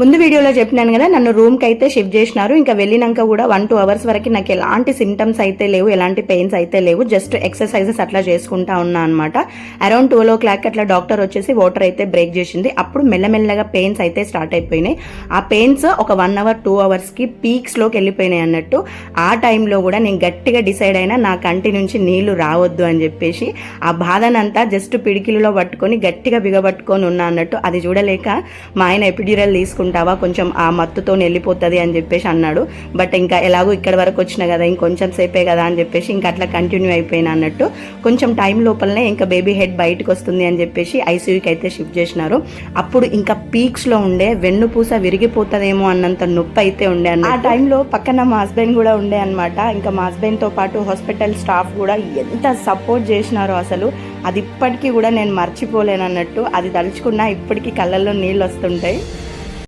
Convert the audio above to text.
ముందు వీడియోలో చెప్పినాను కదా, నన్ను రూమ్కి అయితే షిఫ్ట్ చేసినారు. ఇంకా వెళ్ళినాక కూడా 1-2 అవర్స్ వరకు నాకు ఎలాంటి సిమ్టమ్స్ అయితే లేవు, ఎలాంటి పెయిన్స్ అయితే లేవు. జస్ట్ ఎక్సర్సైజెస్ అట్లా చేసుకుంటా ఉన్నా అనమాట. అరౌండ్ 12 o'clock అట్లా డాక్టర్ వచ్చేసి వాటర్ అయితే బ్రేక్ చేసింది. అప్పుడు మెల్లమెల్లగా పెయిన్స్ అయితే స్టార్ట్ అయిపోయినాయి. ఆ పెయిన్స్ ఒక 1 hour 2 hours పీక్స్లోకి వెళ్ళిపోయినాయి అన్నట్టు. ఆ టైంలో కూడా నేను గట్టిగా డిసైడ్ అయినా నా కంటి నుంచి నీళ్లు రావద్దు అని చెప్పేసి ఆ బాధనంతా జస్ట్ పిడికిలలో పట్టుకొని గట్టిగా బిగబట్టుకొని ఉన్నా అన్నట్టు. అది చూడలేక మా ఆయన ఎపిడ్యూరల్ తీసుకుంటావా, కొంచెం ఆ మత్తుతో వెళ్ళిపోతుంది అని చెప్పేసి అన్నాడు. బట్ ఇంకా ఎలాగో ఇక్కడ వరకు వచ్చిన కదా, ఇంకొంచెం సేపే కదా అని చెప్పేసి ఇంకా అట్లా కంటిన్యూ అయిపోయినా అన్నట్టు. కొంచెం టైం లోపలనే ఇంకా బేబీ హెడ్ బయటకు వస్తుంది అని చెప్పేసి ఐసీయూకి అయితే షిఫ్ట్ చేసినారు. అప్పుడు ఇంకా పీక్స్లో ఉండే, వెన్నుపూస విరిగిపోతుందేమో అన్నంత నొప్పి అయితే ఉండే అన్న. ఆ టైంలో పక్కన మా హస్బెండ్ కూడా ఉండే అనమాట. ఇంకా మా హస్బెండ్తో పాటు హాస్పిటల్ స్టాఫ్ కూడా ఎంత సపోర్ట్ చేసినారో అసలు అది ఇప్పటికీ కూడా నేను మర్చిపోలేను అన్నట్టు. అది తలుచుకున్నా ఇప్పటికీ కళ్ళల్లో నీళ్ళు వస్తుంటాయి.